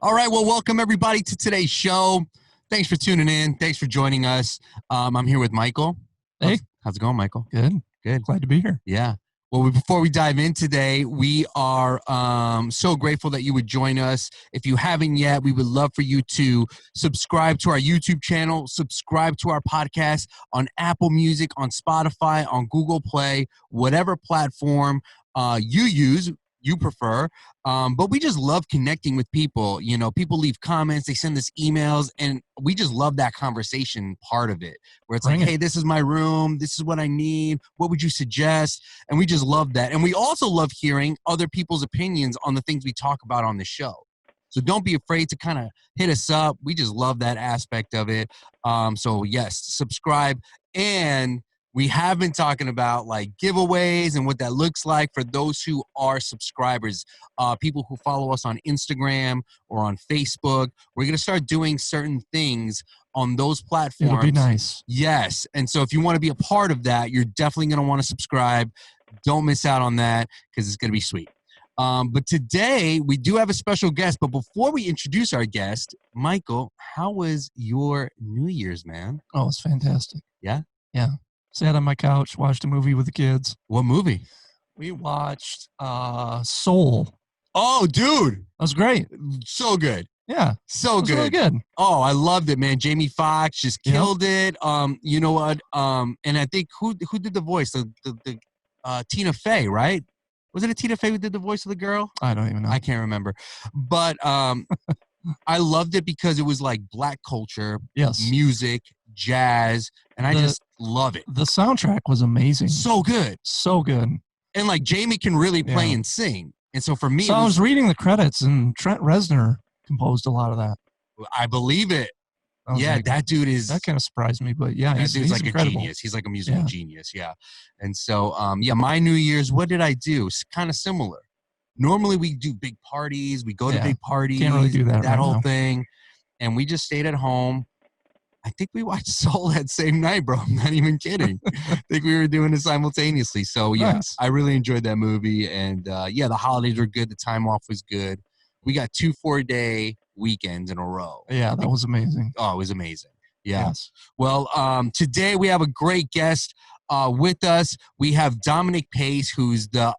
All right. Well, welcome everybody to today's show. Thanks for tuning in. Thanks for joining us. I'm here with Michael. Hey. How's it going, Michael? Good. Good. Glad to be here. Yeah. Well, before we dive in today, we are so grateful that you would join us. If you haven't yet, we would love for you to subscribe to our YouTube channel, subscribe to our podcast on Apple Music, on Spotify, on Google Play, whatever platform you prefer. But we just love connecting with people. You know, people leave comments, they send us emails, and we just love that conversation part of it, where it's hey, this is my room, this is what I need, what would you suggest? And we just love that. And we also love hearing other people's opinions on the things we talk about on the show. So don't be afraid to kind of hit us up. We just love that aspect of it. So yes, subscribe. And we have been talking about like giveaways and what that looks like for those who are subscribers, people who follow us on Instagram or on Facebook. We're going to start doing certain things on those platforms. It'll be nice. Yes. And so if you want to be a part of that, you're definitely going to want to subscribe. Don't miss out on that because it's going to be sweet. But today we do have a special guest. But before we introduce our guest, Michael, how was your New Year's, man? Oh, it's fantastic. Yeah? Yeah. Sat on my couch, watched a movie with the kids. What movie? We watched Soul. Oh, dude. That was great. So good. Yeah. So good. Really good. Oh, I loved it, man. Jamie Foxx just killed it. You know what? And I think who did the voice? The Tina Fey, right? Was it a Tina Fey who did the voice of the girl? I don't even know. I can't remember. But I loved it because it was like black culture, music, jazz, and I just love it. The soundtrack was amazing. So good. So good. And like Jamie can really play and sing. And so for me, I was reading the credits and Trent Reznor composed a lot of that. I believe it. Yeah, like, that dude is. That kind of surprised me, but yeah, he's like incredible. A genius. He's like a musical genius. Yeah. And so, my New Year's, what did I do? It's kind of similar. Normally we do big parties. We go to big parties. Can't really do that whole thing. And we just stayed at home. I think we watched Soul that same night, bro. I'm not even kidding. I think we were doing it simultaneously. So, yes, I really enjoyed that movie. And, the holidays were good. The time off was good. We got 2 4-day weekends in a row. Yeah, that was amazing. Oh, it was amazing. Yeah. Yes. Well, today we have a great guest with us. We have Dominic Pace, who's the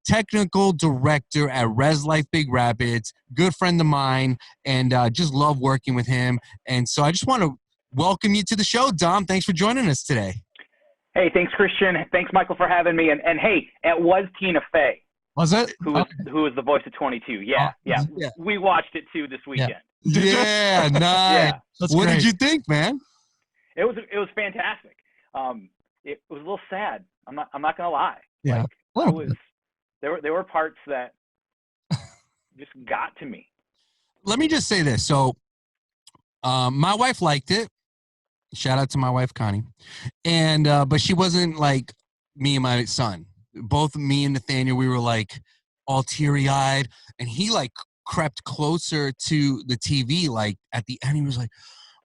technical director at ResLife Big Rapids, good friend of mine, and just love working with him. And so I just want to welcome you to the show, Dom. Thanks for joining us today. Hey, thanks, Christian. Thanks, Michael, for having me. And hey, it was Tina Fey. Was it? Who was the voice of 22. Yeah. We watched it too this weekend. Yeah, nice. What did you think, man? It was fantastic. It was a little sad. I'm not gonna lie. Yeah. There were parts that just got to me. Let me just say this. So, my wife liked it. Shout out to my wife, Connie. And but she wasn't like me and my son. Both me and Nathaniel, we were like all teary-eyed, and he like crept closer to the TV. Like at the end, he was like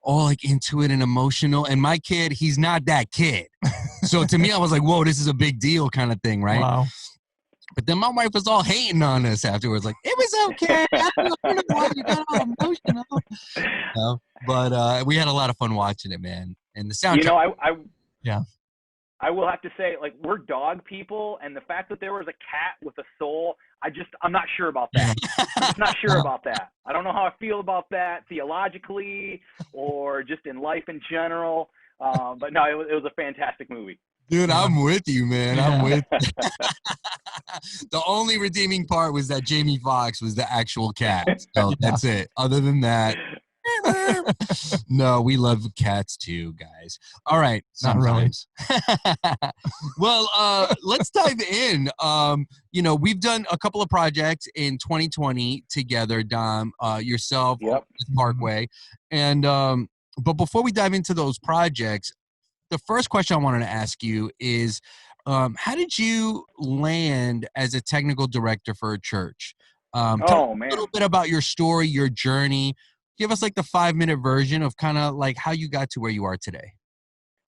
all like into it and emotional. And my kid, he's not that kid. So to me, I was like, whoa, this is a big deal kind of thing, right? Wow. But then my wife was all hating on us afterwards, like, it was okay. I don't know why you got all emotional. But we had a lot of fun watching it, man. And the soundtrack. I will have to say, like, we're dog people, and the fact that there was a cat with a soul, I'm not sure about that. I'm just not sure about that. I don't know how I feel about that theologically or just in life in general. But no, it was a fantastic movie. Dude, I'm with you, man. I'm with you. The only redeeming part was that Jamie Foxx was the actual cat. So that's it. Other than that, no, we love cats too, guys. All right. Sometimes. Well, let's dive in. We've done a couple of projects in 2020 together, Dom, yourself, with Parkway. And but before we dive into those projects, the first question I wanted to ask you is, how did you land as a technical director for a church? Tell a little bit about your story, your journey. Give us like the 5-minute version of kind of like how you got to where you are today.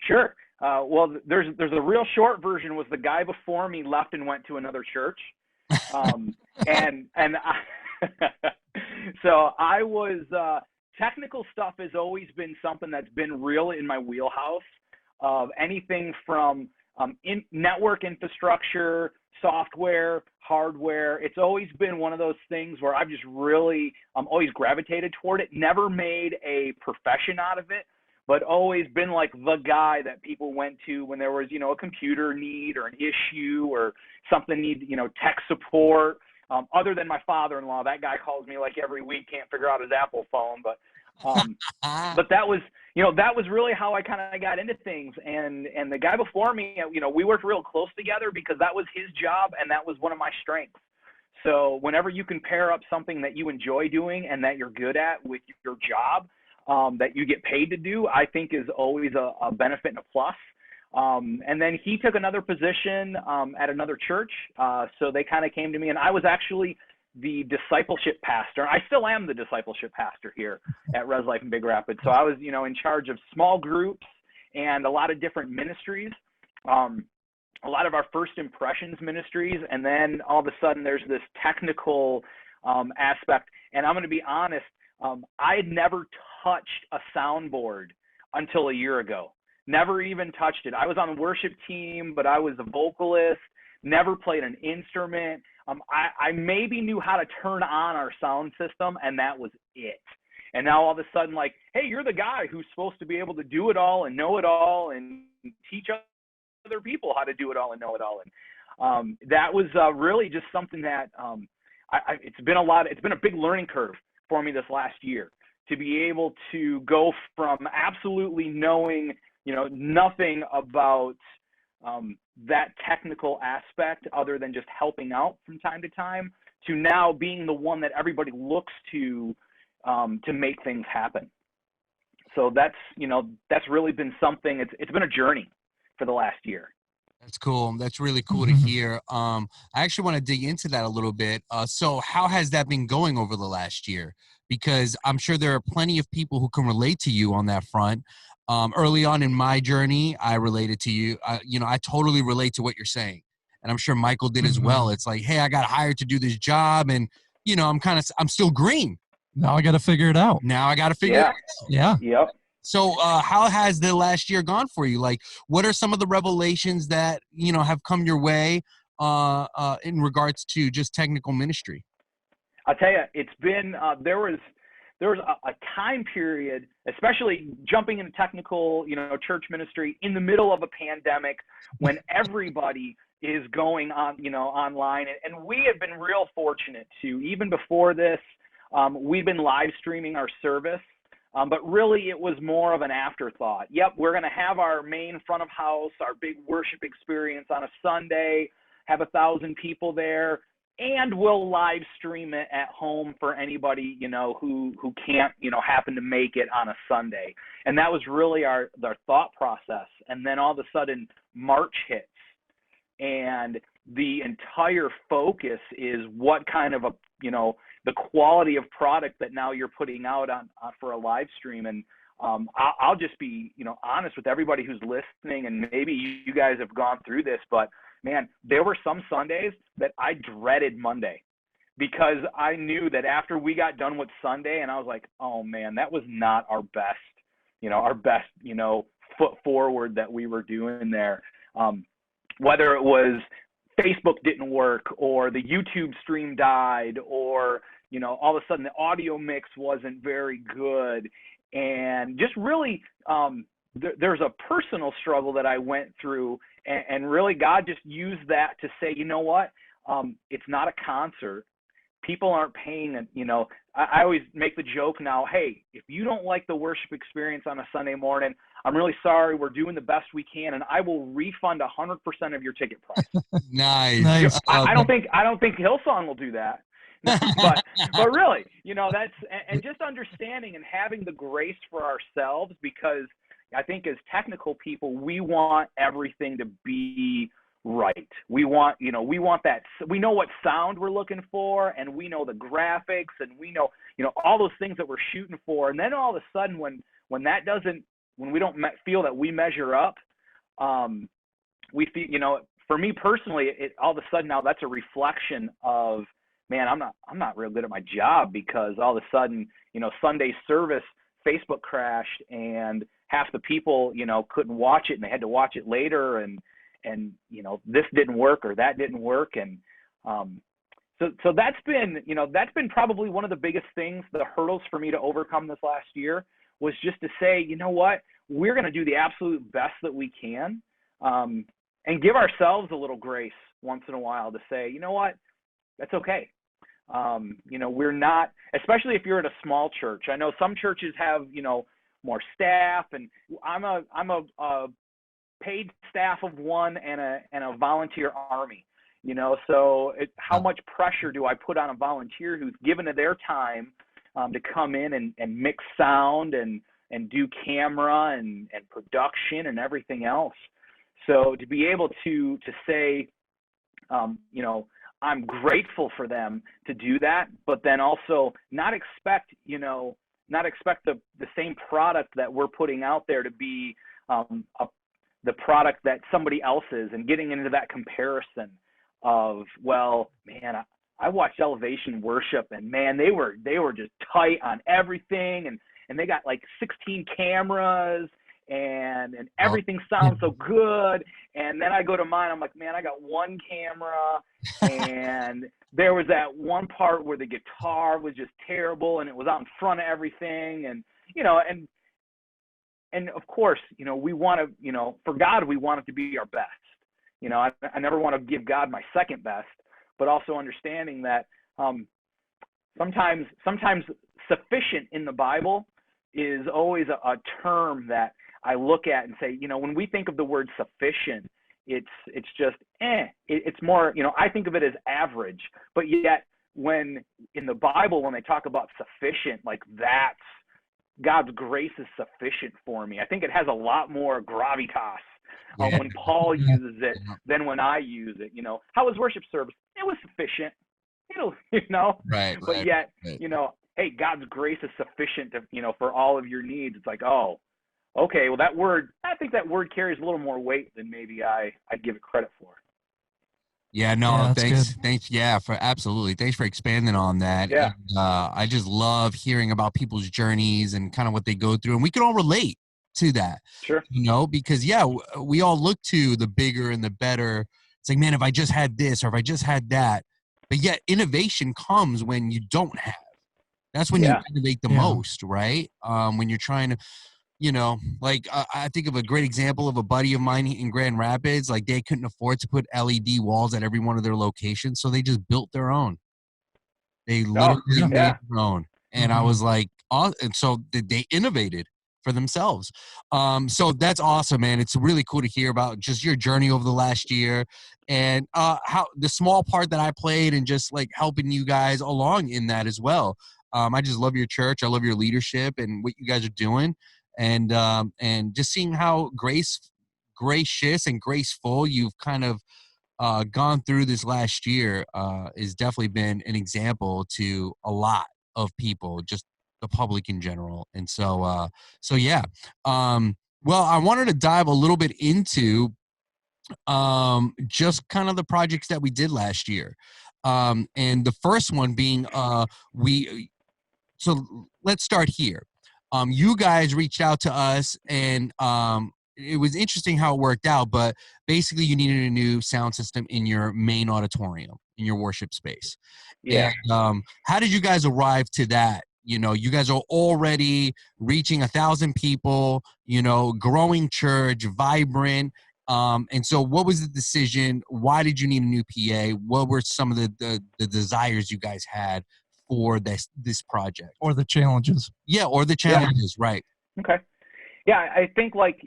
Sure. Well, there's a real short version. Was the guy before me left and went to another church, and So I was technical stuff has always been something that's been real in my wheelhouse of anything from network infrastructure, software, hardware. It's always been one of those things where I've just really always gravitated toward it, never made a profession out of it, but always been like the guy that people went to when there was, a computer need or an issue or something need, tech support. Other than my father-in-law, that guy calls me like every week, can't figure out his Apple phone, but that was, that was really how I kind of got into things. And the guy before me, we worked real close together because that was his job and that was one of my strengths. So whenever you can pair up something that you enjoy doing and that you're good at with your job, that you get paid to do, I think is always a benefit and a plus. And then he took another position at another church. So they kind of came to me, and I was actually the discipleship pastor. I still am the discipleship pastor here at ResLife in Big Rapids. So I was, in charge of small groups and a lot of different ministries, a lot of our first impressions ministries. And then all of a sudden there's this technical aspect. And I'm going to be honest, I had never touched a soundboard until a year ago. Never even touched it. I was on the worship team, but I was a vocalist, never played an instrument. I maybe knew how to turn on our sound system, and that was it. And now all of a sudden, like, hey, you're the guy who's supposed to be able to do it all and know it all and teach other people how to do it all and know it all. And that was really just something that it's been a big learning curve for me this last year to be able to go from absolutely knowing, nothing about that technical aspect other than just helping out from time to time to now being the one that everybody looks to make things happen. So that's really been something, it's been a journey for the last year. That's cool. That's really cool to hear. I actually want to dig into that a little bit. So how has that been going over the last year? Because I'm sure there are plenty of people who can relate to you on that front. Early on in my journey, I related to you. I totally relate to what you're saying. And I'm sure Michael did as well. It's like, hey, I got hired to do this job and, I'm still green. Now I got to figure it out. It out. Yeah. Yep. So how has the last year gone for you? Like, what are some of the revelations that, have come your way in regards to just technical ministry? I'll tell you, it's been, there was a time period, especially jumping into technical, church ministry in the middle of a pandemic when everybody is going on, online. And we have been real fortunate to, even before this, we've been live streaming our service. But really, it was more of an afterthought. Yep, we're going to have our main front of house, our big worship experience on a Sunday, have 1,000 people there, and we'll live stream it at home for anybody, who can't, happen to make it on a Sunday. And that was really our thought process. And then all of a sudden, March hits, and the entire focus is what kind of the quality of product that now you're putting out on for a live stream. And I'll just be, honest with everybody who's listening, and maybe you guys have gone through this, but man, there were some Sundays that I dreaded Monday because I knew that after we got done with Sunday, and I was like, oh man, that was not our best, foot forward that we were doing there. Whether it was Facebook didn't work, or the YouTube stream died, or, all of a sudden the audio mix wasn't very good. And just really, there's a personal struggle that I went through, and really God just used that to say, you know what, it's not a concert. People aren't paying, I always make the joke now, hey, if you don't like the worship experience on a Sunday morning, I'm really sorry. We're doing the best we can, and I will refund 100% of your ticket price. Nice. I don't think Hillsong will do that. but really, that's, and just understanding and having the grace for ourselves, because I think as technical people, we want everything to be right. We want that, we know what sound we're looking for, and we know the graphics, and we know, all those things that we're shooting for. And then all of a sudden when we don't feel that we measure up, we feel, for me personally, it all of a sudden now that's a reflection of man, I'm not real good at my job because all of a sudden, Sunday service, Facebook crashed and half the people, couldn't watch it and they had to watch it later. And this didn't work or that didn't work. And, so that's been probably one of the biggest things, the hurdles for me to overcome this last year was just to say, you know what, we're going to do the absolute best that we can, and give ourselves a little grace once in a while to say, you know what, that's okay. We're not, especially if you're at a small church. I know some churches have, more staff, and I'm a paid staff of one and a volunteer army. So how much pressure do I put on a volunteer who's given their time to come in and mix sound and do camera and production and everything else? So to be able to say, I'm grateful for them to do that, but then also not expect the same product that we're putting out there to be the product that somebody else is, and getting into that comparison of, well, man, I watched Elevation Worship and man, they were just tight on everything, and they got like 16 cameras and everything sounds so good. And then I go to mine, I'm like, man, I got one camera and there was that one part where the guitar was just terrible and it was out in front of everything. And, and of course, we want to, for God, we want it to be our best. I never want to give God my second best, but also understanding that sometimes sufficient in the Bible is always a term that I look at and say, when we think of the word sufficient, it's just, it's more, I think of it as average, but yet when in the Bible, when they talk about sufficient, like that's God's grace is sufficient for me. I think it has a lot more gravitas when Paul uses it than when I use it. How was worship service? It was sufficient, Right. But yet, hey, God's grace is sufficient to, for all of your needs. It's like, oh, okay, well, I think that word carries a little more weight than maybe I give it credit for. Yeah, no, thanks. Good. Thanks. Yeah, absolutely. Thanks for expanding on that. Yeah. And, I just love hearing about people's journeys and kind of what they go through. And we can all relate to that, Sure. Because we all look to the bigger and the better. It's like, man, if I just had this or if I just had that, but yet innovation comes when you don't have. That's when you innovate the most, right? When you're trying to, I think of a great example of a buddy of mine in Grand Rapids. Like they couldn't afford to put LED walls at every one of their locations, so they just built their own. They literally made their own. And I was like, and so they innovated for themselves. So that's awesome, man. It's really cool to hear about just your journey over the last year and how the small part that I played and just like helping you guys along in that as well. I just love your church. I love your leadership and what you guys are doing. And just seeing how gracious and graceful you've kind of gone through this last year has definitely been an example to a lot of people, just the public in general. And so yeah. Well, I wanted to dive a little bit into just kind of the projects that we did last year. And the first one being so let's start here. You guys reached out to us and it was interesting how it worked out, but basically you needed a new sound system in your main auditorium, in your worship space. Yeah. And how did you guys arrive to that? You guys are already reaching 1,000 people, growing church, vibrant. And so what was the decision? Why did you need a new PA? What were some of the desires you guys had for this project? Or the challenges. Yeah, or the challenges, right. Okay. Yeah, I think like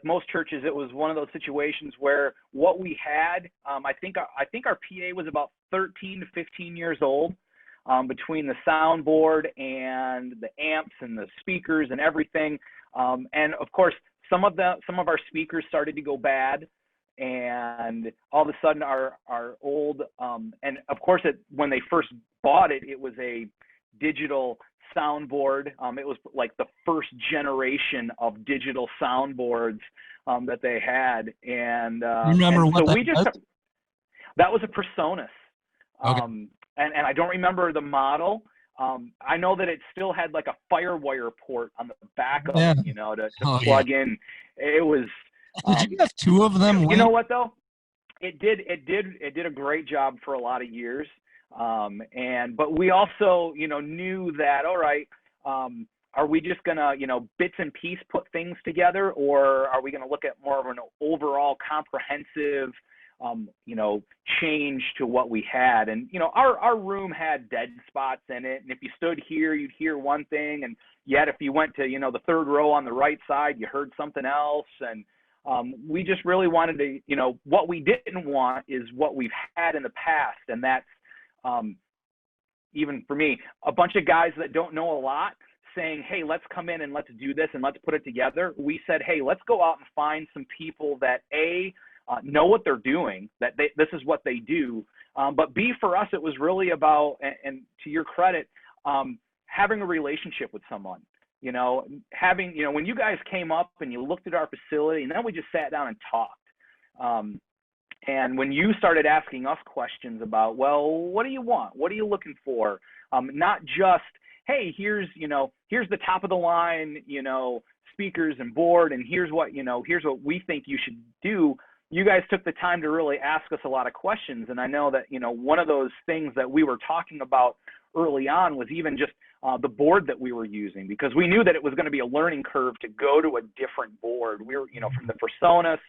most churches, it was one of those situations where what we had, I think our PA was about 13 to 15 years old, between the soundboard and the amps and the speakers and everything. And of course, some of our speakers started to go bad, and all of a sudden our old, and of course when they first bought it, it was a digital soundboard. It was like the first generation of digital soundboards that they had, and remember and what so that was? that was a Personas. Okay. and I don't remember the model. I know that it still had like a FireWire port on the back of it, you know, to plug in. It was. Did you have two of them? You know what though? It did a great job for a lot of years. But we also, you know, knew that, all right, are we just gonna, you know, bits and pieces put things together, or are we gonna look at more of an overall comprehensive, you know, change to what we had? And, you know, our room had dead spots in it. And if you stood here, you'd hear one thing. And yet if you went to, you know, the third row on the right side, you heard something else. And we just really wanted to, you know, what we didn't want is what we've had in the past. And that's, even for me, a bunch of guys that don't know a lot saying, hey, let's come in and let's do this and let's put it together. We said, hey, let's go out and find some people that know what they're doing, that this is what they do. But B, for us, it was really about, and to your credit, having a relationship with someone, you know, when you guys came up and you looked at our facility, and then we just sat down and talked. And when you started asking us questions about, well, what do you want? What are you looking for? Not just, hey, here's the top of the line, you know, speakers and board, and here's what we think you should do. You guys took the time to really ask us a lot of questions. And I know that, you know, one of those things that we were talking about early on was even just the board that we were using, because we knew that it was going to be a learning curve to go to a different board. We were, you know, from the Personas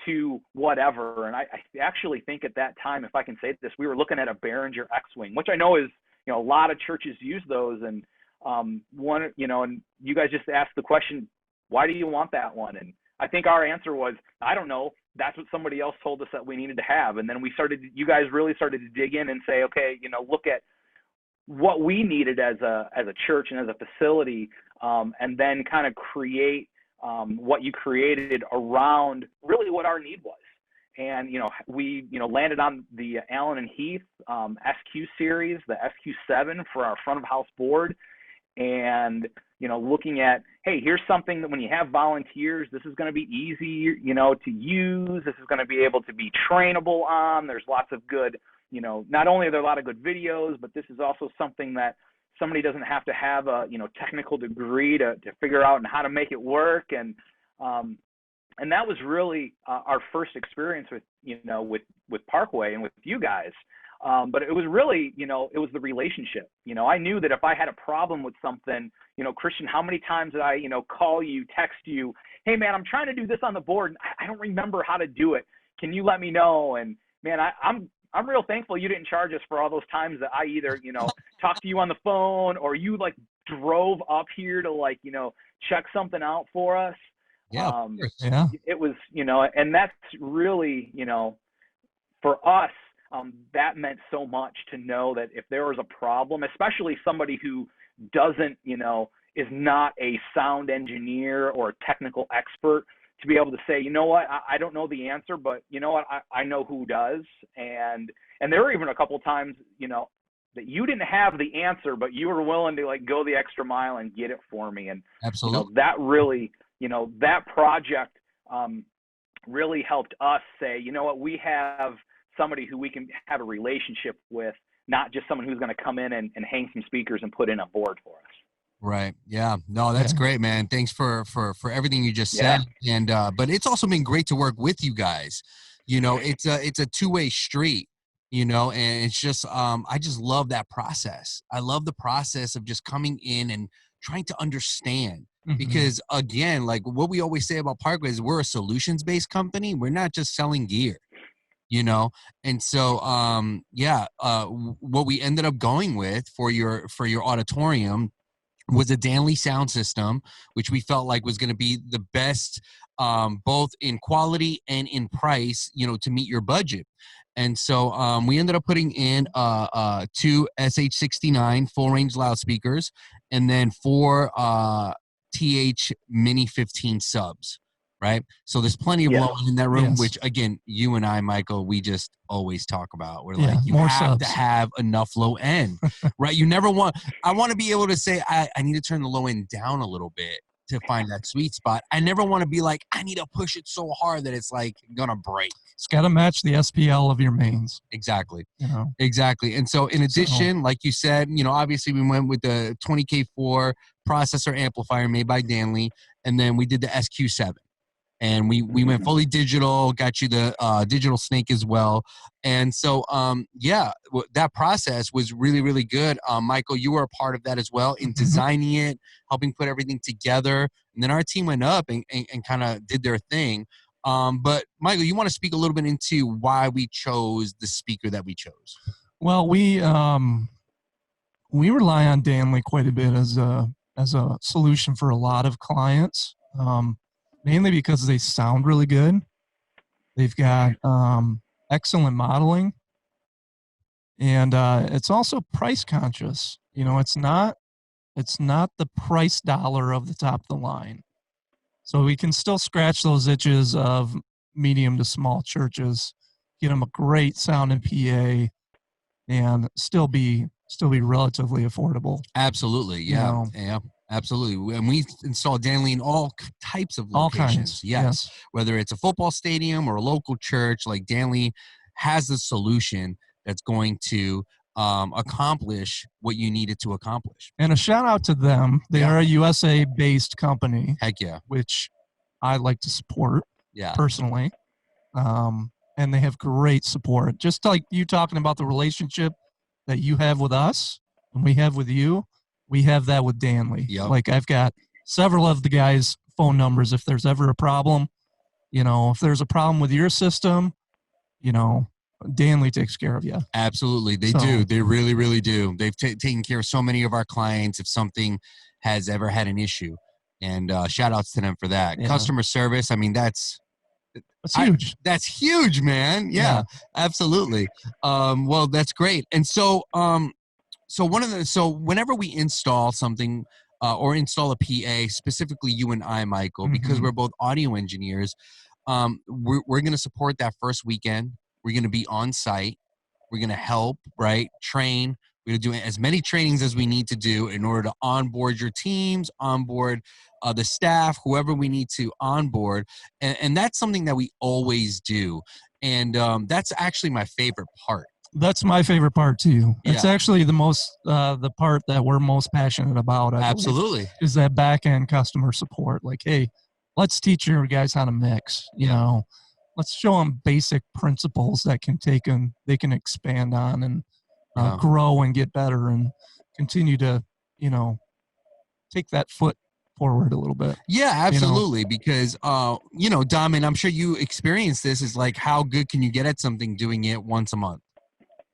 to whatever. And I actually think at that time, if I can say this, we were looking at a Behringer X-Wing, which I know is, you know, a lot of churches use those. And one, you know, and you guys just asked the question, why do you want that one? And I think our answer was, I don't know. That's what somebody else told us that we needed to have. And then you guys really started to dig in and say, okay, you know, look at what we needed as a church and as a facility, and then kind of create what you created around really what our need was. And, you know, we, you know, landed on the Allen and Heath SQ series, the SQ7 for our front of house board. And, you know, looking at, hey, here's something that when you have volunteers, this is going to be easy, you know, to use. This is going to be able to be trainable on. There's lots of good, you know, not only are there a lot of good videos, but this is also something that somebody doesn't have to have a, you know, technical degree to figure out and how to make it work. And that was really our first experience with, you know, with Parkway and with you guys. But it was really, you know, it was the relationship. You know, I knew that if I had a problem with something, you know, Christian, how many times did I, you know, call you, text you, hey man, I'm trying to do this on the board, and I don't remember how to do it. Can you let me know? And man, I'm real thankful you didn't charge us for all those times that I either, you know, talked to you on the phone, or you like drove up here to, like, you know, check something out for us. Yeah, It was, you know, and that's really, you know, for us, that meant so much to know that if there was a problem, especially somebody who doesn't, you know, is not a sound engineer or a technical expert, to be able to say, you know what, I don't know the answer, but you know what, I know who does. And there were even a couple of times, you know, that you didn't have the answer, but you were willing to like go the extra mile and get it for me. And absolutely, you know, that really, you know, that project really helped us say, you know what, we have somebody who we can have a relationship with, not just someone who's going to come in and hang some speakers and put in a board for us. Right. Yeah. No, that's great, man. Thanks for everything you just said. And but it's also been great to work with you guys. You know, it's a two-way street, you know, and it's just I just love that process. I love the process of just coming in and trying to understand. Because again, like what we always say about Parkway is we're a solutions-based company. We're not just selling gear, you know? And so, what we ended up going with for your auditorium was a Danley sound system, which we felt like was going to be the best, both in quality and in price, you know, to meet your budget. And so we ended up putting in 2 SH69 full range loudspeakers, and then 4 TH Mini 15 subs, right? So there's plenty of low end in that room, which again, you and I, Michael, we just always talk about. We're like, you have to have enough low end, right? You never want, I want to be able to say, I need to turn the low end down a little bit to find that sweet spot. I never want to be like, I need to push it so hard that it's like gonna break. It's got to match the SPL of your mains. Exactly. You know. Exactly. And so in addition, like you said, you know, obviously we went with the 20K4 processor amplifier made by Danley, and then we did the SQ7. And we went fully digital, got you the digital snake as well. And so, that process was really, really good. Michael, you were a part of that as well in designing it, helping put everything together. And then our team went up and kind of did their thing. But Michael, you want to speak a little bit into why we chose the speaker that we chose? Well, we rely on Danley quite a bit as a solution for a lot of clients. Mainly because they sound really good. They've got excellent modeling, and it's also price conscious. You know, it's not the price dollar of the top of the line. So we can still scratch those itches of medium to small churches, get them a great sound and PA, and still be relatively affordable. Absolutely, yeah, yeah. Absolutely. And we install Danley in all types of locations. All kinds. Yes. Whether it's a football stadium or a local church, like Danley has a solution that's going to accomplish what you need it to accomplish. And a shout out to them. They are a USA-based company. Heck yeah. Which I like to support personally. And they have great support. Just like you talking about the relationship that you have with us and we have with you. We have that with Danley. Yep. Like I've got several of the guys' phone numbers. If there's ever a problem, you know, if there's a problem with your system, you know, Danley takes care of you. Absolutely. They do. They really, really do. They've taken care of so many of our clients if something has ever had an issue. And shout outs to them for that. Yeah. Customer service, I mean, that's huge. That's huge, man. Yeah. Absolutely. Well, that's great. And so, whenever we install something or install a PA, specifically you and I, Michael, because we're both audio engineers, we're going to support that first weekend. We're going to be on site. We're going to help, right? Train. We're going to do as many trainings as we need to do in order to onboard your teams, onboard the staff, whoever we need to onboard. And that's something that we always do. And that's actually my favorite part. That's my favorite part too. It's actually the most, the part that we're most passionate about. Absolutely. Is that back end customer support. Like, hey, let's teach your guys how to mix, you know, let's show them basic principles that they can expand on and grow and get better and continue to, you know, take that foot forward a little bit. Yeah, absolutely. You know? Because, Dom, and I'm sure you experienced this, is like, how good can you get at something doing it once a month?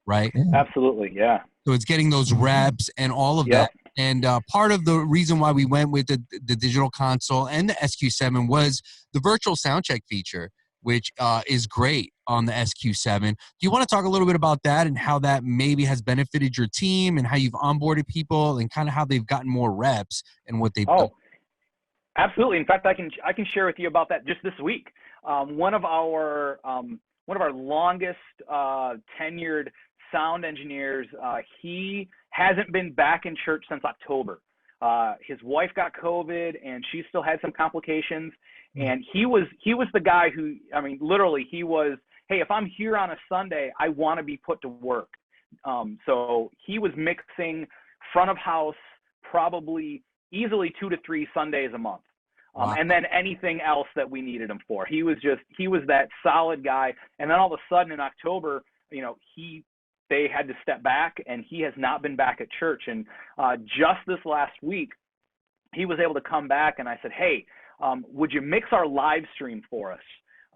Right? Absolutely, yeah. So it's getting those reps and all of that. And part of the reason why we went with the digital console and the SQ7 was the virtual soundcheck feature, which is great on the SQ7. Do you want to talk a little bit about that and how that maybe has benefited your team and how you've onboarded people and kind of how they've gotten more reps and what they've done? Absolutely. In fact, I can share with you about that just this week. One of our longest tenured sound engineers, he hasn't been back in church since October. His wife got COVID and she still had some complications. And he was the guy who, I mean, literally he was, hey, if I'm here on a Sunday, I want to be put to work. So he was mixing front of house probably easily 2 to 3 Sundays a month. And then anything else that we needed him for. He was that solid guy. And then all of a sudden in October, you know, they had to step back and he has not been back at church. And just this last week, he was able to come back and I said, hey, would you mix our live stream for us?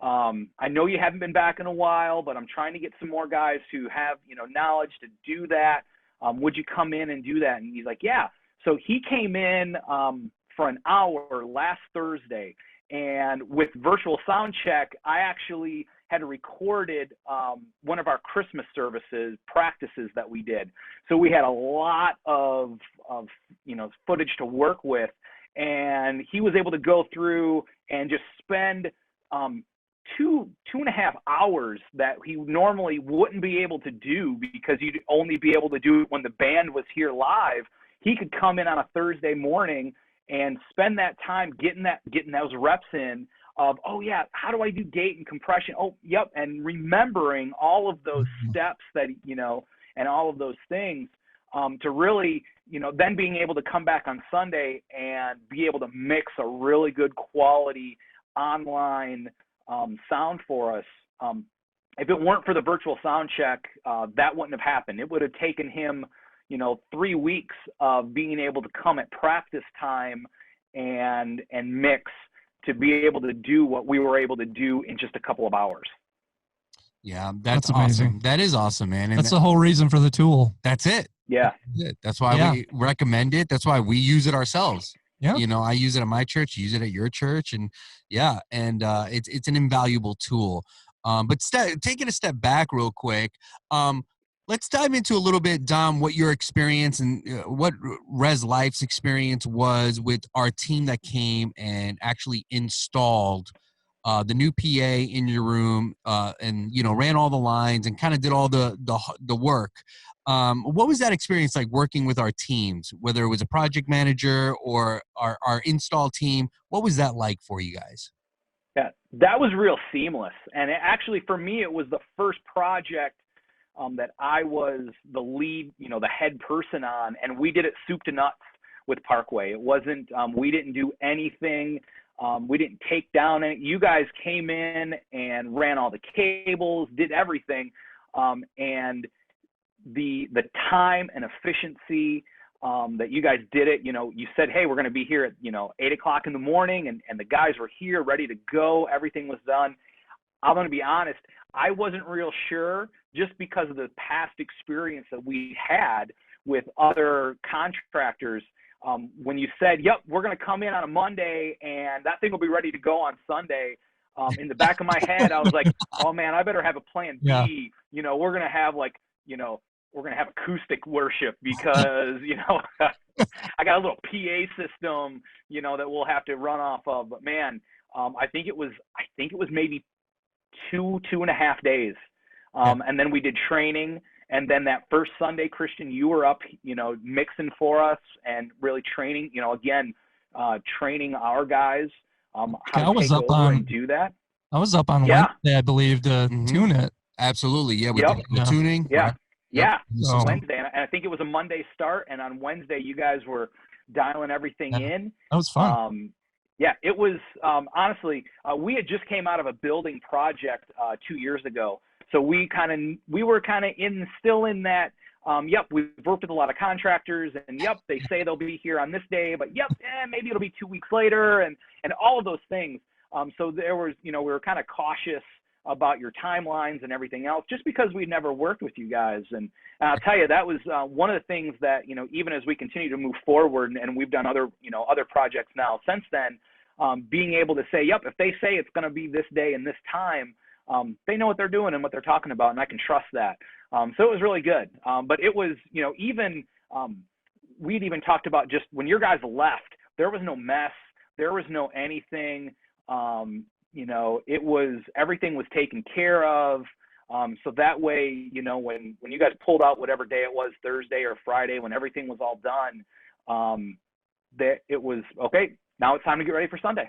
I know you haven't been back in a while, but I'm trying to get some more guys who have, you know, knowledge to do that. Would you come in and do that? And he's like, yeah. So he came in for an hour last Thursday, and with virtual sound check, I actually had recorded one of our Christmas services practices that we did. So we had a lot of footage to work with, and he was able to go through and just spend 2.5 hours that he normally wouldn't be able to do because you'd only be able to do it when the band was here live. He could come in on a Thursday morning and spend that time getting those reps in of, oh yeah, how do I do gait and compression? Oh, yep. And remembering all of those steps that, and all of those things, to really, then being able to come back on Sunday and be able to mix a really good quality online sound for us. If it weren't for the virtual sound check, that wouldn't have happened. It would have taken him, 3 weeks of being able to come at practice time and mix to be able to do what we were able to do in just a couple of hours. Yeah, that's amazing. awesome. That is awesome, man. And that's the whole reason for the tool. That's it. Yeah. That's why we recommend it. That's why we use it ourselves. Yeah. I use it at my church, you use it at your church, and it's an invaluable tool. But taking a step back real quick, let's dive into a little bit, Dom, what your experience and what ResLife's experience was with our team that came and actually installed the new PA in your room, and ran all the lines and kind of did all the work. What was that experience like working with our teams, whether it was a project manager or our install team? What was that like for you guys? Yeah, that was real seamless. And actually, for me, it was the first project that I was the lead, the head person on, and we did it soup to nuts with Parkway. It wasn't, we didn't do anything. We didn't take down any. You guys came in and ran all the cables, did everything. And the time and efficiency that you guys did it, you said, hey, we're going to be here at, 8 o'clock in the morning, and the guys were here ready to go. Everything was done. I'm going to be honest, I wasn't real sure, just because of the past experience that we had with other contractors. When you said, yep, we're going to come in on a Monday and that thing will be ready to go on Sunday, in the back of my head, I was like, oh man, I better have a plan B. Yeah. We're going to have we're going to have acoustic worship because, I got a little PA system, that we'll have to run off of. But man, I think it was maybe 2.5 days. And then we did training. And then that first Sunday, Christian, you were up, mixing for us and really training, training our guys how to take over and do that. I was up on Wednesday, I believe, to tune it. Absolutely. Yeah. With the tuning. Yeah. Right? Yeah. So, Wednesday. And I think it was a Monday start. And on Wednesday, you guys were dialing everything in. That was fun. Yeah, it was, honestly, we had just came out of a building project 2 years ago. So we were still in that, yep, we've worked with a lot of contractors, and yep, they say they'll be here on this day, but yep, maybe it'll be 2 weeks later, and all of those things. So there was, we were kind of cautious about your timelines and everything else, just because we'd never worked with you guys. And I'll tell you, that was one of the things that, even as we continue to move forward, and we've done other projects now since then, being able to say, yep, if they say it's going to be this day and this time, they know what they're doing and what they're talking about, and I can trust that. So it was really good. But it was, we'd even talked about just when your guys left, there was no mess. There was no anything. It was, everything was taken care of. So that way, when you guys pulled out whatever day it was, Thursday or Friday, when everything was all done, that it was, okay, now it's time to get ready for Sunday.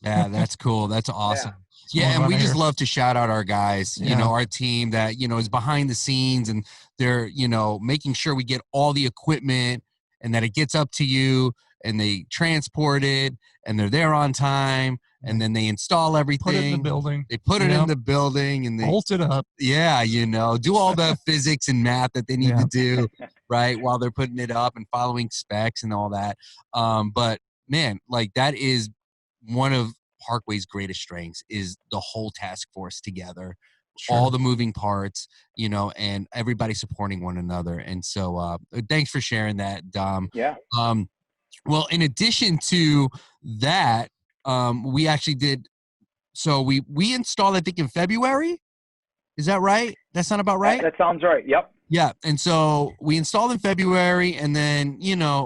Yeah, that's cool. That's awesome. Yeah, and we just love to shout out our guys, our team that, is behind the scenes, and they're, making sure we get all the equipment and that it gets up to you, and they transport it, and they're there on time, and then they install everything. Put it in the building. They put it in the building, and they bolt it up. Yeah, do all the physics and math that they need to do, right, while they're putting it up and following specs and all that. But man, like, that is one of Parkway's greatest strengths, is the whole task force together, all the moving parts, and everybody supporting one another. And so thanks for sharing that, Dom. Yeah. Well, in addition to that, we actually did, so we installed, I think, in February. Is that right? That sound about right? That sounds right. Yep. Yeah. And so we installed in February, and then,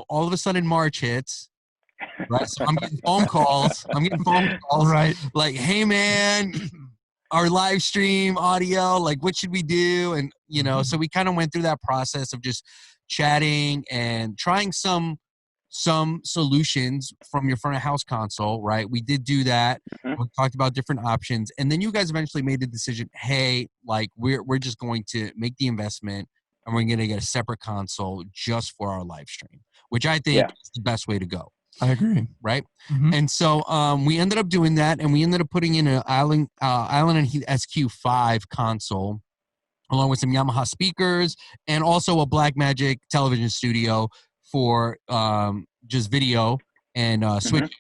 all of a sudden March hits. Right. So I'm getting phone calls. Right. Like, hey man, our live stream audio, like, what should we do? And, so we kind of went through that process of just chatting and trying some some solutions from your front of house console, right? We did do that. Mhm. We talked about different options, and then you guys eventually made the decision, hey, like we're just going to make the investment and we're going to get a separate console just for our live stream, which I think Yeah. is the best way to go. I agree. Right. Mhm. And so we ended up doing that, and we ended up putting in an Island and Heat SQ5 console along with some Yamaha speakers and also a Blackmagic television studio for just video and switching.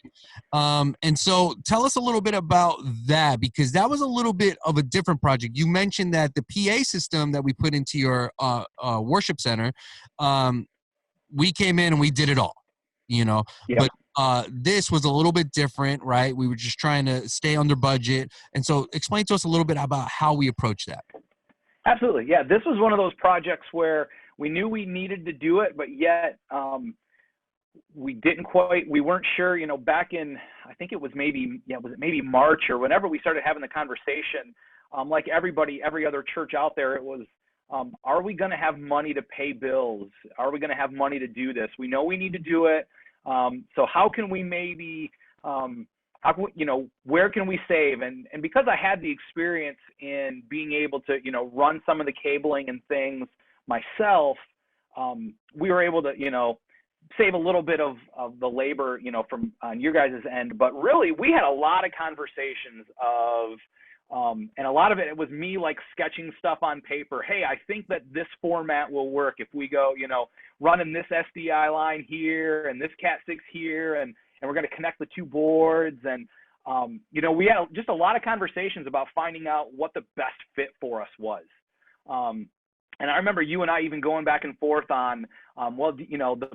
And so tell us a little bit about that, because that was a little bit of a different project. You mentioned that the PA system that we put into your worship center, we came in and we did it all, you know, Yeah. but this was a little bit different, right? We were just trying to stay under budget. And so explain to us a little bit about how we approach that. Absolutely. Yeah. This was one of those projects where we knew we needed to do it, but yet we weren't sure, you know, back in, I think it was maybe March or whenever we started having the conversation, like every other church out there, it was, are we going to have money to pay bills? Are we going to have money to do this? We know we need to do it. So how can we maybe, where can we save? And because I had the experience in being able to, you know, run some of the cabling and things myself, we were able to, you know, save a little bit of the labor, you know, from on your guys' end. But really, we had a lot of conversations of, and a lot of it was me like sketching stuff on paper. Hey, I think that this format will work if we go, you know, running this SDI line here and this Cat6 here, and we're going to connect the two boards. And, you know, we had just a lot of conversations about finding out what the best fit for us was. And I remember you and I even going back and forth on, well, you know, the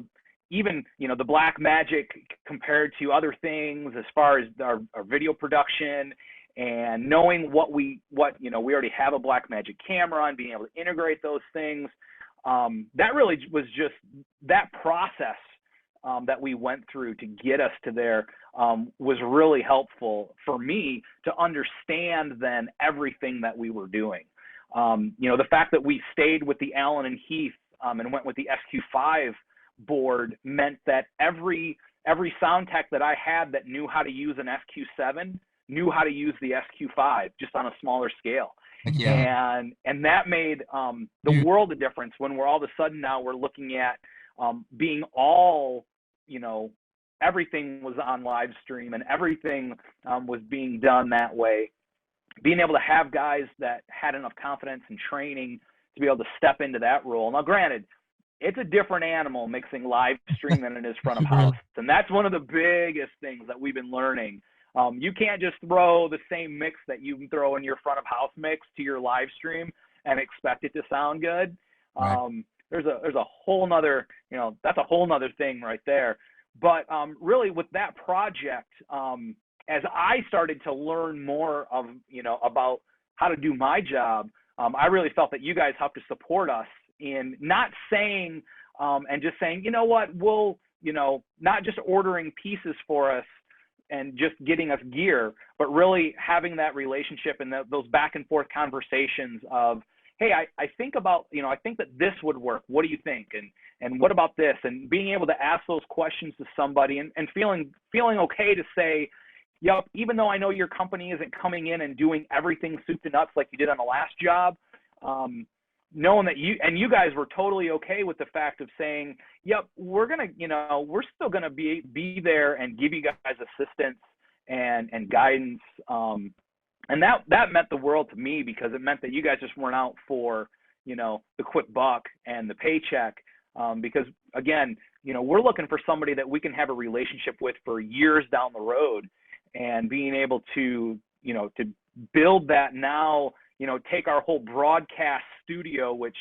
Blackmagic compared to other things as far as our video production, and knowing we already have a Blackmagic camera and being able to integrate those things. That really was just that process that we went through to get us to there was really helpful for me to understand then everything that we were doing. You know, the fact that we stayed with the Allen and Heath and went with the SQ5 board meant that every sound tech that I had that knew how to use an SQ7 knew how to use the SQ5 just on a smaller scale. Yeah. And that made the world of difference when we're all of a sudden now we're looking at being all, you know, everything was on live stream and everything was being done that way. Being able to have guys that had enough confidence and training to be able to step into that role. Now, granted, it's a different animal mixing live stream than it is front of house. And that's one of the biggest things that we've been learning. You can't just throw the same mix that you throw in your front of house mix to your live stream and expect it to sound good. Right. There's a whole nother, you know, that's a whole nother thing right there. But really with that project, as I started to learn more of, you know, about how to do my job, I really felt that you guys helped to support us in not saying and just saying, you know what, we'll, you know, not just ordering pieces for us and just getting us gear, but really having that relationship and those back and forth conversations of, hey, I think about, you know, I think that this would work. What do you think? And what about this? And being able to ask those questions to somebody and feeling okay to say, yep, even though I know your company isn't coming in and doing everything soup to nuts like you did on the last job, knowing that you guys were totally okay with the fact of saying, yep, we're going to, you know, we're still going to be there and give you guys assistance and guidance. And that meant the world to me, because it meant that you guys just weren't out for, you know, the quick buck and the paycheck. Because again, you know, we're looking for somebody that we can have a relationship with for years down the road, and being able to, you know, to build that now, you know, take our whole broadcast studio, which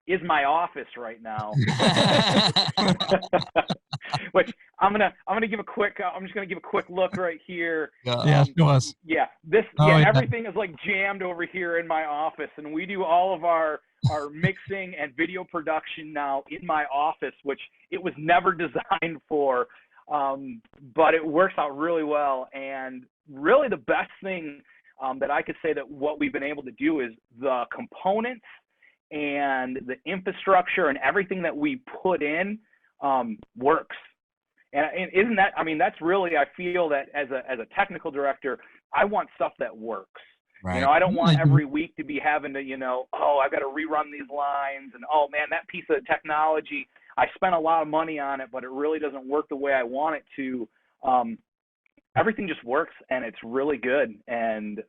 is my office right now, which I'm gonna give a quick, I'm just gonna give a quick look right here. Yeah, show us. Yeah, this, yeah, everything is like jammed over here in my office, and we do all of our mixing and video production now in my office, which it was never designed for, but it works out really well. And really the best thing that I could say that what we've been able to do is the components and the infrastructure and everything that we put in works. And isn't that, I mean, that's really, I feel that as a technical director, I want stuff that works. Right. You know, I don't want every week to be having to, you know, oh, I've got to rerun these lines, and oh man, that piece of technology, I spent a lot of money on it, but it really doesn't work the way I want it to. Everything just works, and it's really good. And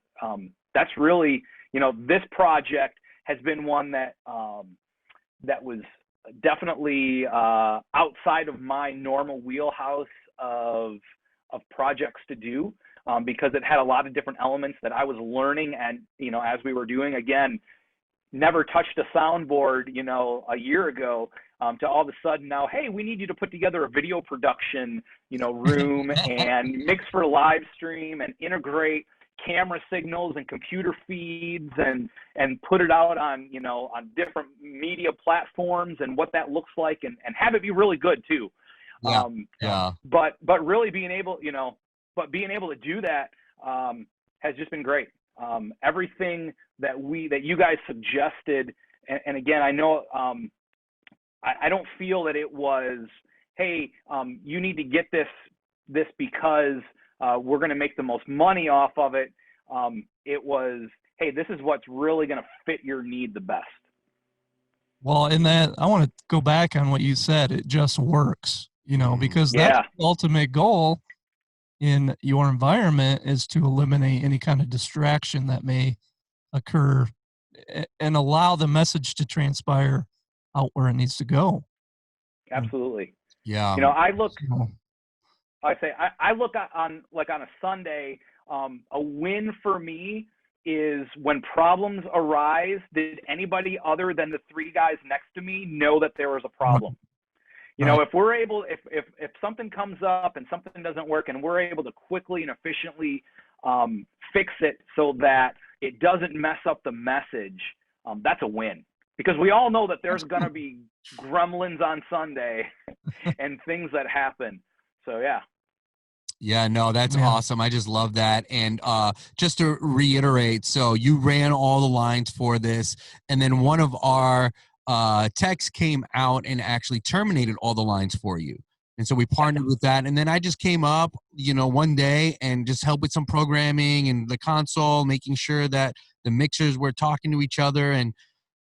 that's really, you know, this project has been one that that was definitely outside of my normal wheelhouse of projects to do, because it had a lot of different elements that I was learning, and, you know, as we were doing, again, never touched a soundboard, you know, a year ago, to all of a sudden now, hey, we need you to put together a video production, you know, room and mix for live stream and integrate camera signals and computer feeds and put it out on, you know, on different media platforms and what that looks like, and have it be really good too. But really being able, you know, being able to do that has just been great. Everything that you guys suggested, and again, I know I don't feel that it was, hey, you need to get this because we're going to make the most money off of it. It was, hey, this is what's really going to fit your need the best. Well, in that, I want to go back on what you said. It just works, you know, because that's the ultimate goal in your environment, is to eliminate any kind of distraction that may occur and allow the message to transpire out where it needs to go. Absolutely. Yeah. You know, I look on, like, on a Sunday, a win for me is when problems arise, did anybody other than the three guys next to me know that there was a problem? You know, if we're able, if something comes up and something doesn't work, and we're able to quickly and efficiently fix it so that it doesn't mess up the message, that's a win. Because we all know that there's going to be gremlins on Sunday and things that happen. So, yeah. Yeah, no, that's awesome. I just love that. And just to reiterate, so you ran all the lines for this, and then one of our techs came out and actually terminated all the lines for you. And so we partnered with that. And then I just came up, you know, one day and just helped with some programming and the console, making sure that the mixers were talking to each other. And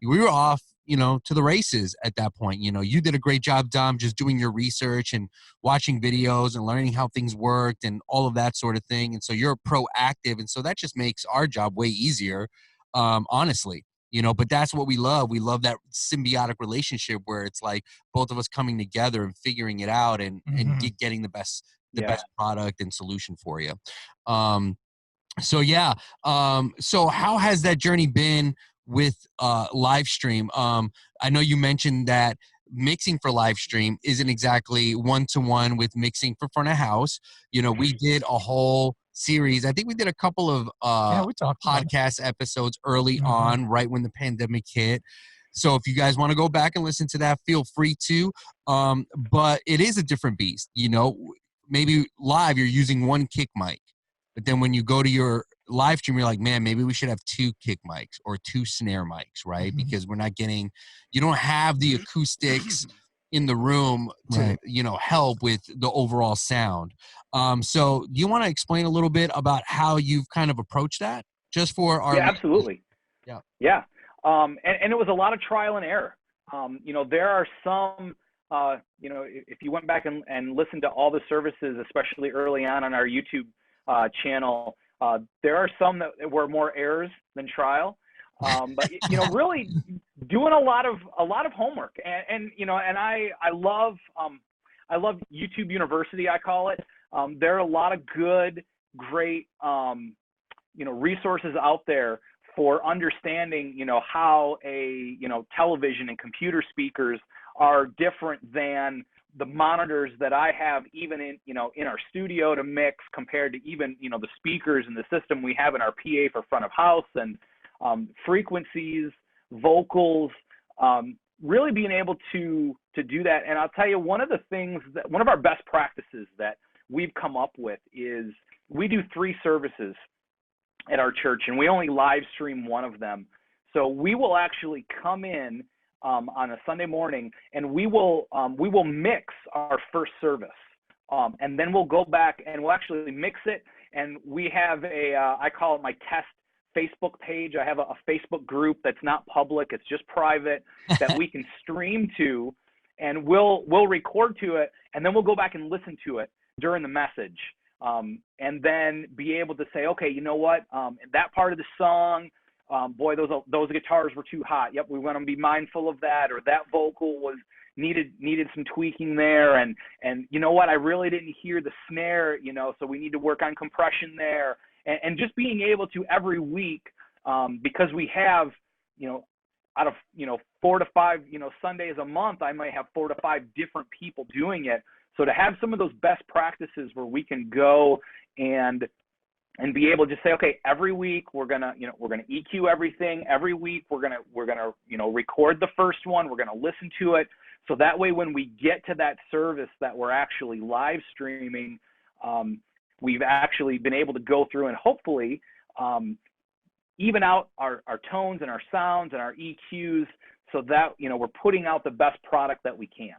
we were off, you know, to the races at that point. You know, you did a great job, Dom, just doing your research and watching videos and learning how things worked and all of that sort of thing. And so you're proactive. And so that just makes our job way easier, honestly. You know, but that's what we love. We love that symbiotic relationship where it's like both of us coming together and figuring it out and getting the best product and solution for you. So how has that journey been with live stream? I know you mentioned that mixing for live stream isn't exactly one-to-one with mixing for front of house. You know, we did a whole series. I think we did a couple of we talked podcast episodes early on, right when the pandemic hit. So if you guys want to go back and listen to that, feel free to. But it is a different beast. You know, maybe live you're using one kick mic, but then when you go to your live stream, you're like, man, maybe we should have two kick mics or two snare mics, right? Because we're not getting, you don't have the acoustics in the room to, you know, help with the overall sound. So do you want to explain a little bit about how you've kind of approached that just for our absolutely. Yeah. And it was a lot of trial and error. You know, there are some, you know, if you went back and listened to all the services, especially early on our YouTube channel, there are some that were more errors than trial. But you know, really doing a lot of homework, and you know, and I love YouTube University, I call it. There are a lot of good, great, you know, resources out there for understanding, you know, how television and computer speakers are different than the monitors that I have even in our studio to mix, compared to even, you know, the speakers and the system we have in our PA for front of house, and frequencies, vocals, really being able to do that. And I'll tell you, one of our best practices that we've come up with is we do 3 services at our church, and we only live stream one of them. So we will actually come in on a Sunday morning, and we will mix our first service. And then we'll go back and we'll actually mix it. And we have I call it my test Facebook page. I have a Facebook group that's not public. It's just private that we can stream to, and we'll record to it. And then we'll go back and listen to it during the message. And then be able to say, okay, you know what, that part of the song, boy, those guitars were too hot. Yep, we want to be mindful of that. Or that vocal was needed some tweaking there. And you know what, I really didn't hear the snare, so we need to work on compression there. And just being able to every week, because we have, out of 4 to 5, Sundays a month, I might have 4 to 5 different people doing it. So to have some of those best practices where we can go and be able to just say, okay, every week we're gonna EQ everything. Every week we're gonna record the first one. We're gonna listen to it. So that way, when we get to that service that we're actually live streaming, we've actually been able to go through and hopefully even out our tones and our sounds and our EQs, so that we're putting out the best product that we can.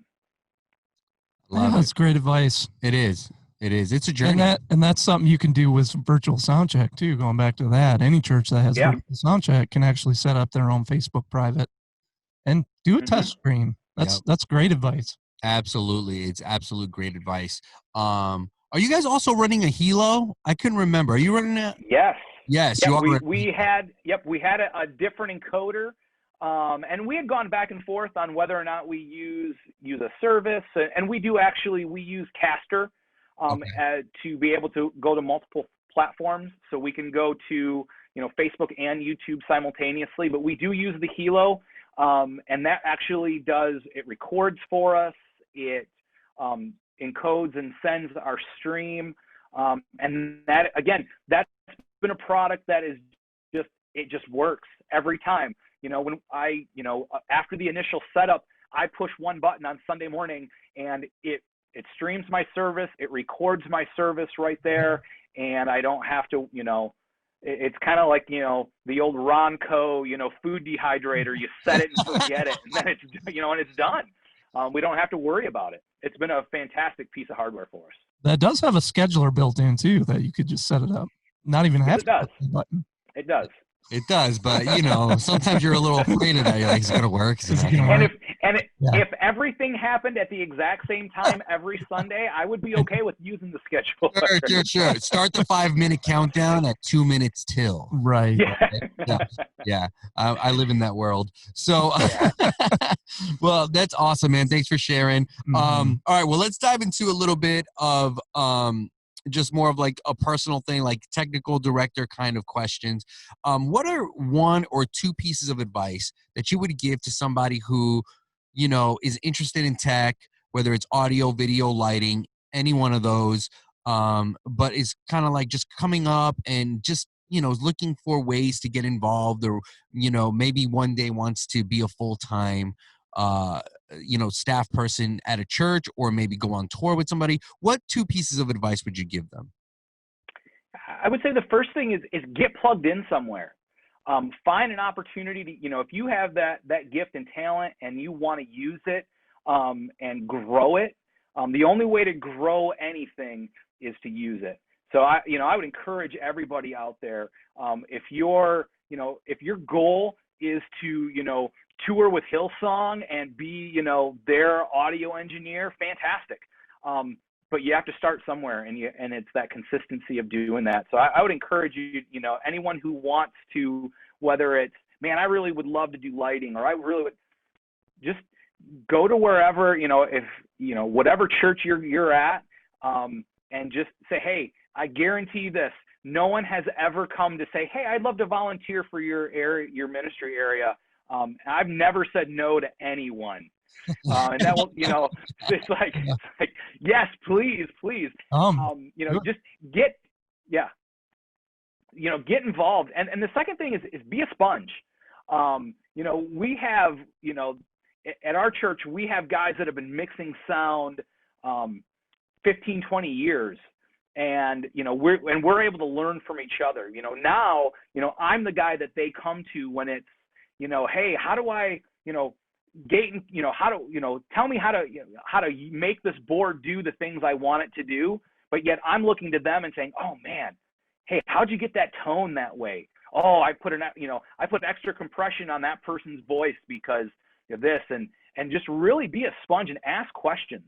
That's great advice. It is. It's a journey. And that's something you can do with virtual sound check too. Going back to that, any church that has virtual sound check can actually set up their own Facebook private and do a test stream. That's great advice. Absolutely. It's absolute great advice. Are you guys also running a Hilo? I couldn't remember. Are you running that? Yes. Yes. Yep, you are. We had a different encoder. And we had gone back and forth on whether or not we use a service, and we use Caster to be able to go to multiple platforms, so we can go to Facebook and YouTube simultaneously. But we do use the Hilo, and that actually it records for us. It encodes and sends our stream, and that again, that's been a product that is just works every time. When after the initial setup, I push one button on Sunday morning and it streams my service, it records my service right there, and I don't have to, it's kind of like, the old Ronco, food dehydrator. You set it and forget it, and then it's, and it's done. We don't have to worry about it. It's been a fantastic piece of hardware for us. That does have a scheduler built in too, that you could just set it up. Not even have to push the button. It does. It does, but sometimes you're a little afraid of that. You're like, it's gonna work. If everything happened at the exact same time every Sunday, I would be okay with using the scheduler. Sure. Start the 5-minute countdown at 2 minutes till. Right. Yeah. I live in that world. So, well, that's awesome, man. Thanks for sharing. All right. Well, let's dive into a little bit of just more of like a personal thing, like technical director kind of questions. What are 1 or 2 pieces of advice that you would give to somebody who, is interested in tech, whether it's audio, video, lighting, any one of those, but is kind of like just coming up and just, looking for ways to get involved, or, maybe one day wants to be a full-time staff person at a church, or maybe go on tour with somebody? What 2 pieces of advice would you give them? I would say the first thing is get plugged in somewhere. Find an opportunity to, if you have that gift and talent and you want to use it and grow it, the only way to grow anything is to use it. So I would encourage everybody out there, if your goal is to, tour with Hillsong and be, their audio engineer, fantastic. But you have to start somewhere, and it's that consistency of doing that. So I would encourage you, anyone who wants to, whether it's, man, I really would love to do lighting, or I really would, just go to wherever, if, whatever church you're at, and just say, hey, I guarantee this. No one has ever come to say, hey, I'd love to volunteer for your area, your ministry area. I've never said no to anyone. And that will, it's like, yes, please. Just get involved. And the second thing is be a sponge. We have, at our church, we have guys that have been mixing sound 15, 20 years. And, we're able to learn from each other. Now, I'm the guy that they come to when it's, hey, how do I, gating, how to, tell me how to make this board do the things I want it to do. But yet I'm looking to them and saying, oh man, hey, how'd you get that tone that way? Oh, I put extra compression on that person's voice because of this, and just really be a sponge and ask questions.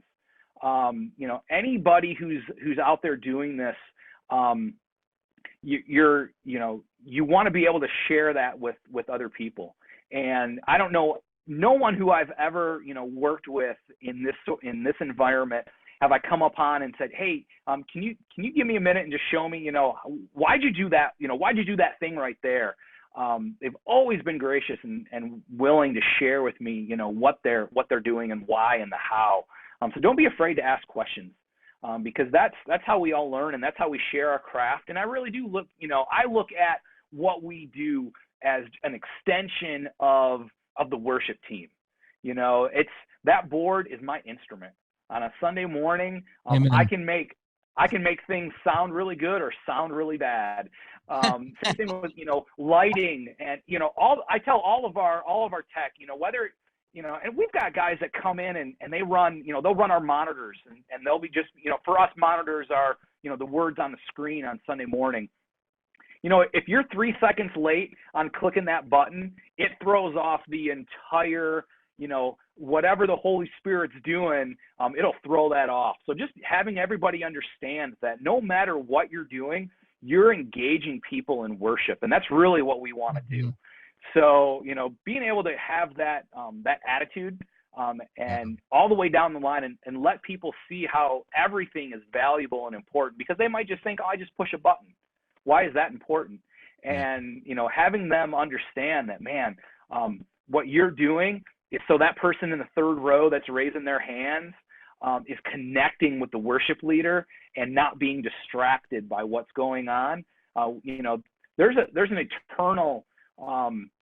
Anybody who's out there doing this, you want to be able to share that with other people. And I don't know, no one who I've ever, worked with in this environment have I come upon and said, hey, can you give me a minute and just show me, why'd you do that? Why'd you do that thing right there? They've always been gracious and willing to share with me, what they're doing and why and the how. So don't be afraid to ask questions, because that's how we all learn, and that's how we share our craft. And I really do look, I look at what we do as an extension of the worship team. It's that board is my instrument. On a Sunday morning, I can make things sound really good or sound really bad. Same thing with lighting, and I tell all of our tech, whether and we've got guys that come in and they run, they'll run our monitors, and they'll be just, for us, monitors are the words on the screen on Sunday morning. If you're 3 seconds late on clicking that button, it throws off the entire, whatever the Holy Spirit's doing, it'll throw that off. So just having everybody understand that no matter what you're doing, you're engaging people in worship. And that's really what we want to do. So, being able to have that attitude, and all the way down the line, and let people see how everything is valuable and important, because they might just think, oh, I just push a button. Why is that important? And, having them understand that, man, what you're doing is so that person in the third row that's raising their hands is connecting with the worship leader and not being distracted by what's going on. There's an eternal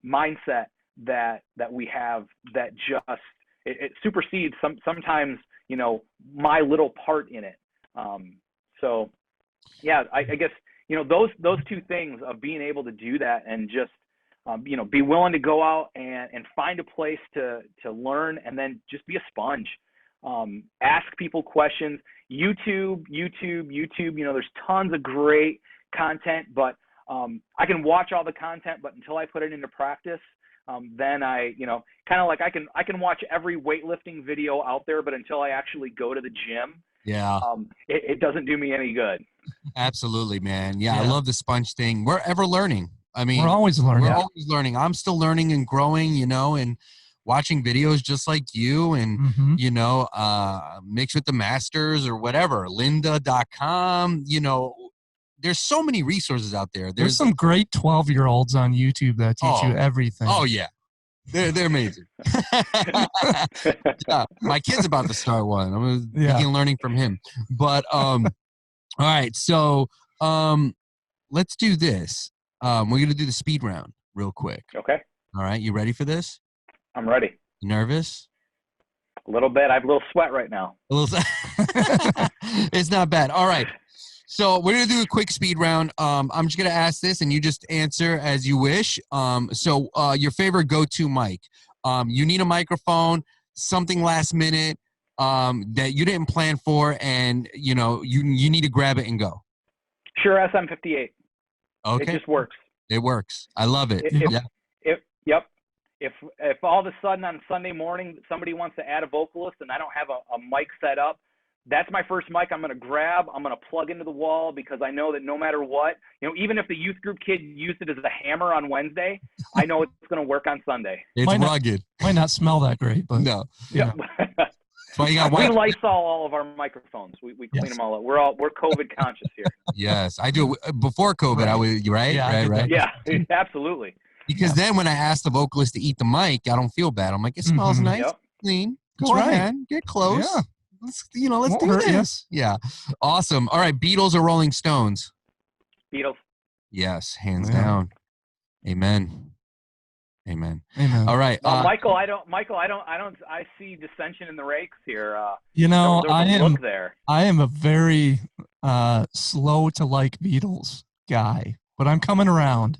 mindset that we have that just it supersedes sometimes my little part in it. So yeah, I guess those two things of being able to do that and just be willing to go out and find a place to learn, and then just be a sponge. Ask people questions. YouTube. There's tons of great content, but I can watch all the content, but until I put it into practice, then I, kind of like I can watch every weightlifting video out there, but until I actually go to the gym, it doesn't do me any good. Absolutely, man. Yeah, I love the sponge thing. We're ever learning. I mean, we're always learning. We're always learning. I'm still learning and growing, and watching videos just like you, and, mix with the masters or whatever, lynda.com, there's so many resources out there. There's some great 12-year-olds on YouTube that teach you everything. Oh yeah. They're amazing. Yeah, my kid's about to start one. I'm going to begin learning from him. But, all right. So, let's do this. We're going to do the speed round real quick. Okay. All right. You ready for this? I'm ready. You nervous? A little bit. I have a little sweat right now. It's not bad. All right. So we're going to do a quick speed round. I'm just going to ask this and you just answer as you wish. So your favorite go-to mic. You need a microphone, something last minute that you didn't plan for, and you need to grab it and go. Shure SM58. Okay. It just works. It works. I love it. Yep. If all of a sudden on Sunday morning somebody wants to add a vocalist and I don't have a mic set up, that's my first mic I'm going to grab. I'm going to plug into the wall, because I know that no matter what, even if the youth group kid used it as a hammer on Wednesday, I know it's going to work on Sunday. It's rugged. Might not smell that great, but no. Yeah. So you got we Lysol all of our microphones. We clean them all up. We're COVID conscious here. Yes, I do. Before COVID, I was right. Yeah, absolutely. Because then when I asked the vocalist to eat the mic, I don't feel bad. I'm like, it smells nice, clean. Go ahead, get close. Yeah. Let's do this. Yeah. Awesome. All right. Beatles or Rolling Stones? Beatles. Yes. Hands down. Amen. All right. Michael, I see dissension in the ranks here. I am a very slow to like Beatles guy, but I'm coming around.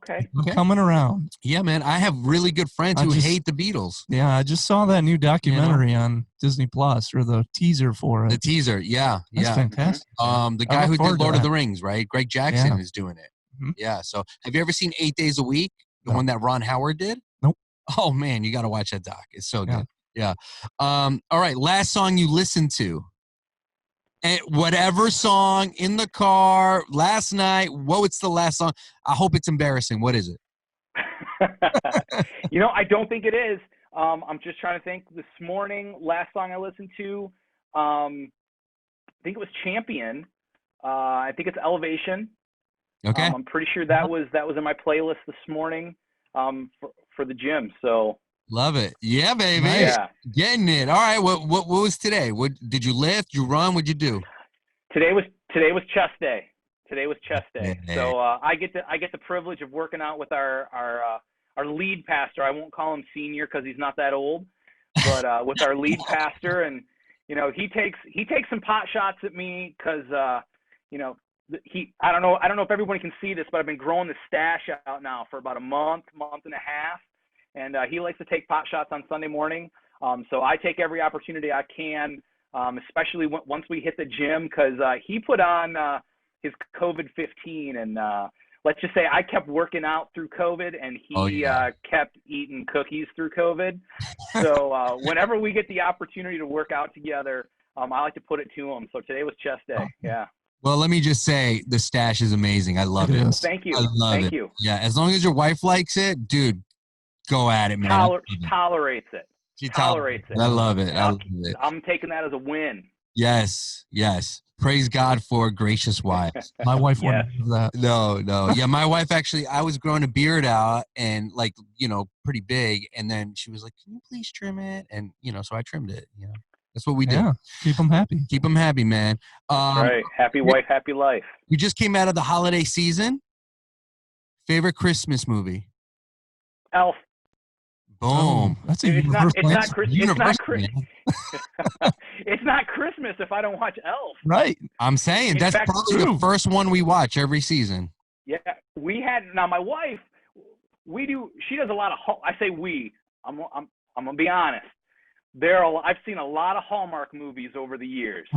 Okay. I'm coming around. Yeah, man. I have really good friends who hate the Beatles. Yeah, I just saw that new documentary on Disney Plus, or the teaser for it. The teaser, yeah. That's fantastic. The guy who did Lord of the Rings, right? Greg Jackson is doing it. Mm-hmm. Yeah. So have you ever seen 8 Days a Week? The one that Ron Howard did? Nope. Oh man, you got to watch that doc. It's so good. Yeah. All right. Last song you listened to. And whatever song in the car last night. What's the last song? I hope it's embarrassing. What is it? I don't think it is. I'm just trying to think. This morning, last song I listened to, I think it was Champion. I think it's Elevation. Okay. I'm pretty sure that was in my playlist this morning for the gym. So love it. Yeah, baby. Yeah. Getting it. All right. What was today? What did you lift? You run? What'd you do? Today was chest day. Today was chest day. Yeah. So I get the privilege of working out with our lead pastor. I won't call him senior because he's not that old, but with our lead pastor, and he takes some pot shots at me because I don't know if everybody can see this, but I've been growing the stash out now for about a month and a half, and he likes to take pot shots on Sunday morning. So I take every opportunity I can, especially once we hit the gym, because he put on his COVID-15, and let's just say I kept working out through COVID, and he kept eating cookies through COVID. So whenever we get the opportunity to work out together, I like to put it to him. So today was chest day. Yeah. Well, let me just say the stash is amazing. I love it. Well, thank you. I love Thank it. you. Yeah, as long as your wife likes it, dude, go at it, man. Tolerates it. She tolerates it. I love it. I love it. I'm taking that as a win. Yes. Praise God for gracious wives. My wife wouldn't do that. No. Yeah, my wife actually, I was growing a beard out and pretty big. And then she was like, can you please trim it? And, so I trimmed it. That's what we do. Yeah, keep them happy. Keep them happy, man. Right. Happy wife, happy life. We just came out of the holiday season. Favorite Christmas movie? Elf. Boom. That's a universal answer. It's not Christmas if I don't watch Elf. Right. I'm saying that's probably the first one we watch every season. Yeah, now my wife, she does a lot of, I say we, I'm going to be honest. I've seen a lot of Hallmark movies over the years.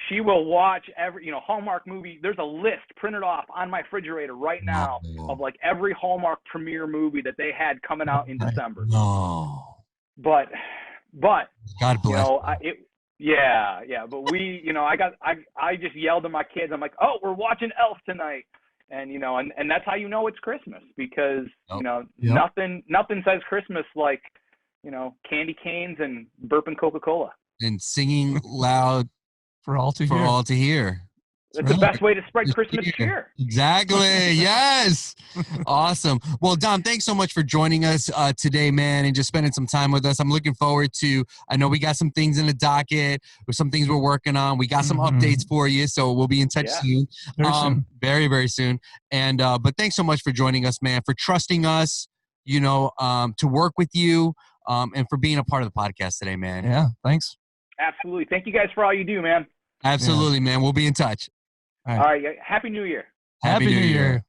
She will watch every, Hallmark movie. There's a list printed off on my refrigerator right now of like every Hallmark premiere movie that they had coming out in December. No. But God bless. But I just yelled at my kids. I'm like, oh, we're watching Elf tonight. And, and that's how it's Christmas, because, nothing says Christmas like, candy canes and burping Coca-Cola. And singing loud for all to hear. That's the best way to spread Christmas cheer. Exactly. Yes. Awesome. Well, Dom, thanks so much for joining us today, man, and just spending some time with us. I'm looking forward to, I know we got some things in the docket or some things we're working on. We got some updates for you, so we'll be in touch soon. Very soon. Very, very soon. And, but thanks so much for joining us, man, for trusting us, to work with you. And for being a part of the podcast today, man. Yeah, thanks. Absolutely. Thank you guys for all you do, man. Absolutely, man. We'll be in touch. All right. Happy New Year. Happy New Year.